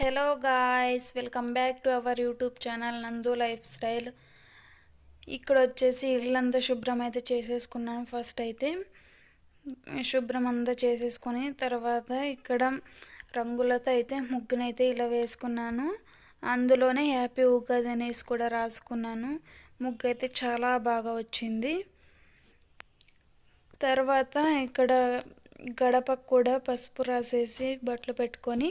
Hello guys, welcome back to our YouTube channel నందు life style. ఇక్కడ వచ్చేసి ఇల్లంతా శుభ్రం అయితే చేసేసుకున్నాను. ఫస్ట్ అయితే శుభ్రం అంతా చేసేసుకొని తర్వాత ఇక్కడ రంగులతో అయితే ముగ్గునైతే ఇలా వేసుకున్నాను. అందులోనే హ్యాపీ ఉగాది అనేసి కూడా రాసుకున్నాను. ముగ్గు అయితే చాలా బాగా వచ్చింది. తర్వాత ఇక్కడ గడపకు కూడా పసుపు రాసేసి బట్టలు పెట్టుకొని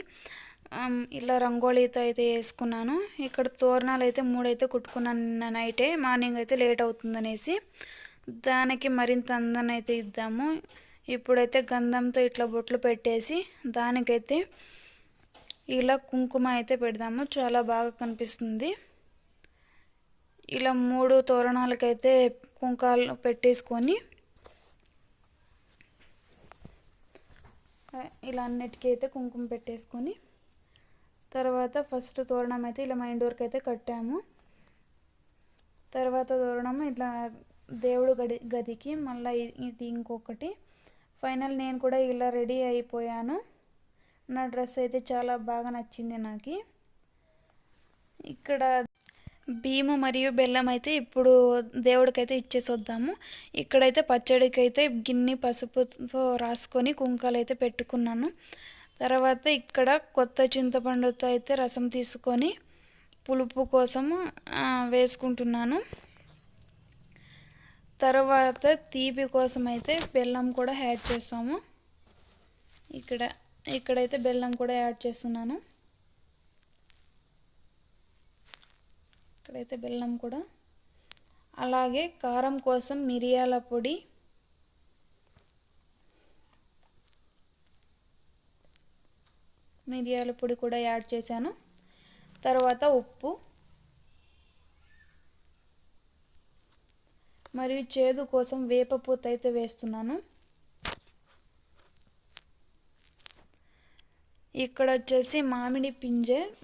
ఇలా రంగోళీతో అయితే వేసుకున్నాను. ఇక్కడ తోరణాలు అయితే 3 అయితే కుట్టుకున్నాను నైటే. మార్నింగ్ అయితే లేట్ అవుతుందనేసి దానికి మరింత అందాన్ని అయితే ఇద్దాము. ఇప్పుడైతే గంధంతో ఇట్లా బొట్లు పెట్టేసి దానికైతే ఇలా కుంకుమ అయితే పెడదాము. చాలా బాగా కనిపిస్తుంది. ఇలా 3 తోరణాలకైతే కుంకాలు పెట్టేసుకొని ఇలా అన్నిటికీ అయితే కుంకుమ పెట్టేసుకొని తర్వాత ఫస్ట్ తోరణం అయితే ఇలా మైండ్ డోర్కి అయితే కట్టాము. తర్వాత తోరణం ఇట్లా దేవుడు గదికి మళ్ళీ ఇది ఇంకొకటి. ఫైనల్ నేను కూడా ఇలా రెడీ అయిపోయాను. నా డ్రెస్ అయితే చాలా బాగా నచ్చింది నాకు. ఇక్కడ బియ్యము మరియు బెల్లం అయితే ఇప్పుడు దేవుడికైతే ఇచ్చేసి వద్దాము. ఇక్కడైతే పచ్చడికి అయితే గిన్నె పసుపుతో రాసుకొని కుంకాలు అయితే పెట్టుకున్నాను. తర్వాత ఇక్కడ కొత్త చింతపండుతో అయితే రసం తీసుకొని పులుపు కోసం వేసుకుంటున్నాను. తర్వాత తీపి కోసం అయితే బెల్లం కూడా యాడ్ చేస్తాము. ఇక్కడైతే బెల్లం కూడా యాడ్ చేస్తున్నాను. ఇక్కడైతే బెల్లం కూడా, అలాగే కారం కోసం మిరియాల పొడి, కూడా యాడ్ చేశాను. తర్వాత ఉప్పు మరియు చేదు కోసం వేపపూత అయితే వేస్తున్నాను. ఇక్కడ వచ్చేసి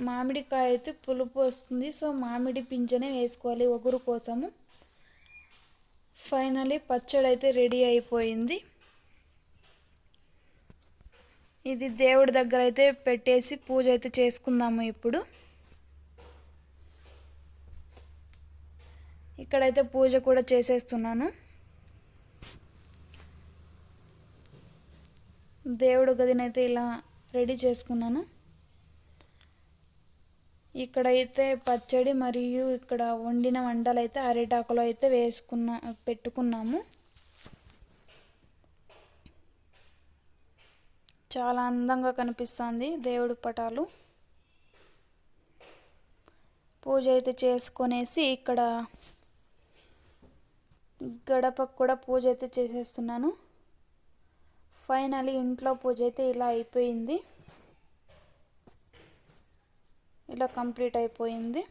మామిడికాయ అయితే పులుపు వస్తుంది. సో మామిడి పింజనే వేసుకోవాలి ఒగురు కోసము. ఫైనలీ పచ్చడి అయితే రెడీ అయిపోయింది. ఇది దేవుడి దగ్గర అయితే పెట్టేసి పూజ అయితే చేసుకుందాము. ఇప్పుడు ఇక్కడైతే పూజ కూడా చేసేస్తున్నాను. దేవుడి గదినైతే ఇలా రెడీ చేసుకున్నాను. ఇక్కడైతే పచ్చడి మరియు ఇక్కడ వండిన వంటలు అయితే అరిటాకులో అయితే పెట్టుకున్నాము. చాలా అందంగా కనిపిస్తుంది దేవుడి పటాలు. పూజ అయితే చేసుకొనేసి ఇక్కడ గడపకు కూడా పూజ అయితే చేసేస్తున్నాను. ఫైనలీ ఇంట్లో పూజ అయితే ఇలా అయిపోయింది. ఇలా కంప్లీట్ అయిపోయింది.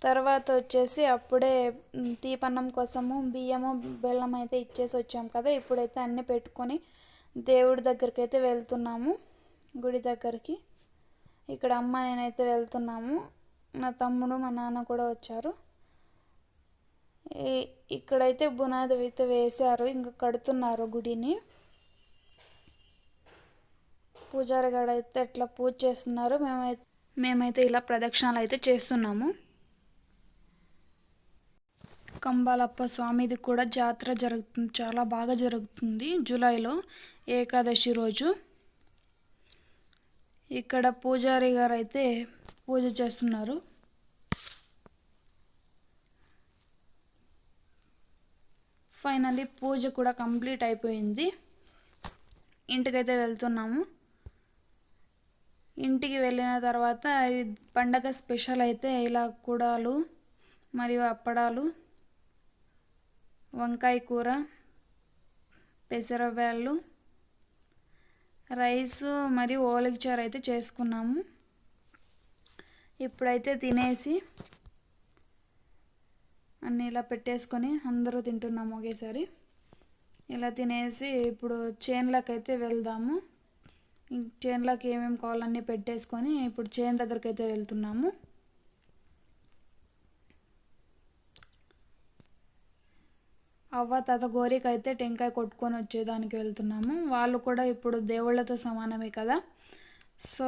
తర్వాత వచ్చేసి అప్పుడే దీపన్నం కోసము బియ్యము బెల్లం అయితే ఇచ్చేసి వచ్చాము కదా. ఇప్పుడైతే అన్నీ పెట్టుకొని దేవుడి దగ్గరికి అయితే వెళ్తున్నాము, గుడి దగ్గరికి. ఇక్కడ అమ్మ నేనైతే వెళ్తున్నాము. నా తమ్ముడు మా నాన్న కూడా వచ్చారు. ఇక్కడైతే బునాది అయితే వేశారు, ఇంకా కడుతున్నారు గుడిని. పూజారి గారు అయితే ఎట్లా పూజ చేస్తున్నారు. మేమైతే ఇలా ప్రదక్షిణాలు అయితే చేస్తున్నాము. కంబాలప్ప స్వామిది కూడా జాతర జరుగుతుంది, చాలా బాగా జరుగుతుంది. జూలైలో ఏకాదశి రోజు ఇక్కడ పూజారి గారు అయితే పూజ చేస్తున్నారు. ఫైనల్లీ పూజ కూడా కంప్లీట్ అయిపోయింది. ఇంటికైతే వెళ్తున్నాము. ఇంటికి వెళ్ళిన తర్వాత పండగ స్పెషల్ అయితే ఇలా కుడాలు మరియు అప్పడాలు, వంకాయ కూర, పెసరబ్యాళ్ళు, రైస్ మరియు ఓలిగచారు అయితే చేసుకున్నాము. ఇప్పుడైతే తినేసి అన్నీ ఇలా పెట్టేసుకొని అందరూ తింటున్నాము ఒకేసారి. ఇలా తినేసి ఇప్పుడు చేన్లకు అయితే వెళ్దాము. చేన్లకు ఏమేమి కావాలన్నీ పెట్టేసుకొని ఇప్పుడు చేను దగ్గరికి అయితే వెళ్తున్నాము. అవ్వ తాత గోరికైతే టెంకాయ కొట్టుకొని వచ్చేదానికి వెళ్తున్నాము. వాళ్ళు కూడా ఇప్పుడు దేవుళ్ళతో సమానమే కదా. సో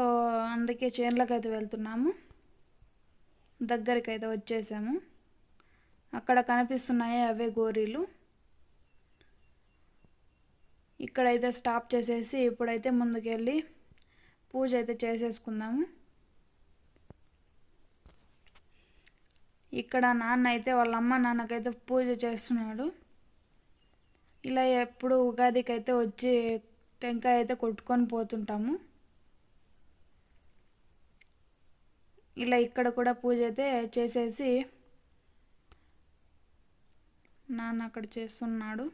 అందుకే చేనులకు అయితే వెళ్తున్నాము. దగ్గరికి అయితే వచ్చేసాము. అక్కడ కనిపిస్తున్నాయి అవే గోరీలు. ఇక్కడైతే స్టాప్ చేసేసి ఇప్పుడైతే ముందుకెళ్ళి పూజ అయితే చేసేసుకుందాము. ఇక్కడ నాన్న అయితే వాళ్ళ అమ్మ నాన్నకైతే పూజ చేస్తున్నాడు. ఇలా ఎప్పుడు ఉగాదికి అయితే వచ్చి టెంకాయ అయితే కొట్టుకొని పోతుంటాము. ఇలా ఇక్కడ కూడా పూజ అయితే చేసేసి నాన్న అక్కడ చేస్తున్నాడు.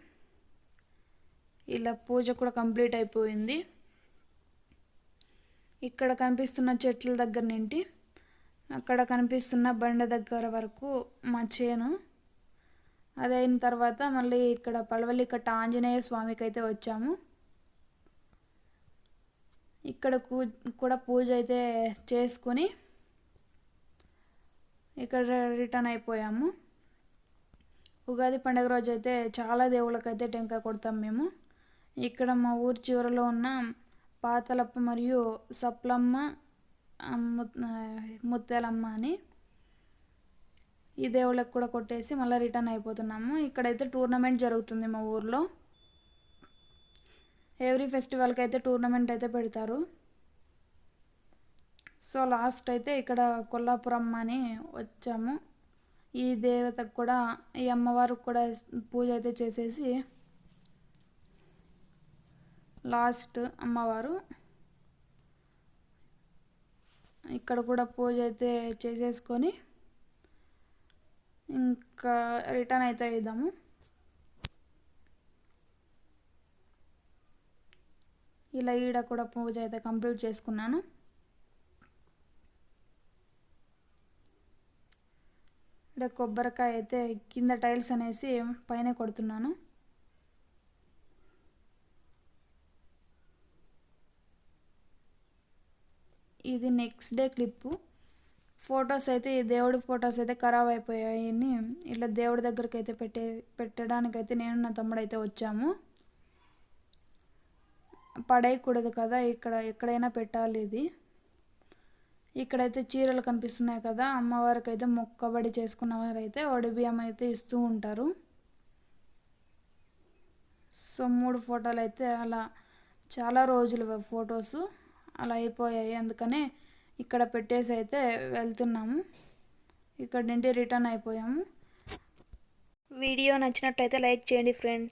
ఇలా పూజ కూడా కంప్లీట్ అయిపోయింది. ఇక్కడ కనిపిస్తున్న చెట్ల దగ్గర నుండి అక్కడ కనిపిస్తున్న బండ దగ్గర వరకు మా చేను. అదైన తర్వాత మళ్ళీ ఇక్కడ పలవల్లి కట్ట ఆంజనేయ స్వామికి అయితే వచ్చాము. ఇక్కడ కూడా పూజ అయితే చేసుకొని ఇక్కడ రిటర్న్ అయిపోయాము. ఉగాది పండుగ రోజు అయితే చాలా దేవుళ్ళకైతే టెంకాయ కొడతాం మేము. ఇక్కడ మా ఊరి చివరిలో ఉన్న పాతలప్ప మరియు సప్లమ్మ ముత్యాలమ్మ అని ఈ దేవుళ్ళకి కూడా కొట్టేసి మళ్ళీ రిటర్న్ అయిపోతున్నాము. ఇక్కడైతే టోర్నమెంట్ జరుగుతుంది మా ఊర్లో. ఎవ్రీ ఫెస్టివల్కి అయితే టోర్నమెంట్ అయితే పెడతారు. సో లాస్ట్ అయితే ఇక్కడ కొల్లాపురం అని వచ్చాము. ఈ దేవతకు కూడా ఈ అమ్మవారికి కూడా పూజ అయితే చేసేసి లాస్ట్ అమ్మవారు ఇక్కడ కూడా పూజ అయితే చేసేసుకొని ఇంకా రిటర్న్ అయితే అవుదాము. ఇలా ఈడ కూడా పూజ అయితే కంప్లీట్ చేసుకున్నాను. ఇక్కడ కొబ్బరికాయ అయితే కింద టైల్స్ అనేసి పైన కొడుతున్నాను. ఇది నెక్స్ట్ డే క్లిప్పు. ఫొటోస్ అయితే ఈ దేవుడి ఫొటోస్ అయితే ఖరాబ్ అయిపోయాయి. ఇలా దేవుడి దగ్గరికి అయితే పెట్టడానికైతే నేను నా తమ్ముడు అయితే వచ్చాము. పడేయకూడదు కదా, ఎక్కడైనా పెట్టాలి ఇది. ఇక్కడైతే చీరలు కనిపిస్తున్నాయి కదా, అమ్మవారికి అయితే మొక్కబడి చేసుకున్న వారైతే బియ్యం అయితే ఇస్తూ ఉంటారు. సో 3 ఫోటోలు అయితే అలా చాలా రోజులు ఫొటోస్ అలా అయిపోయాయి. అందుకనే ఇక్కడ పెట్టేసి అయితే వెళ్తున్నాము. ఇక్కడ నుండి రిటర్న్ అయిపోయాము. వీడియో నచ్చినట్టయితే లైక్ చేయండి ఫ్రెండ్స్.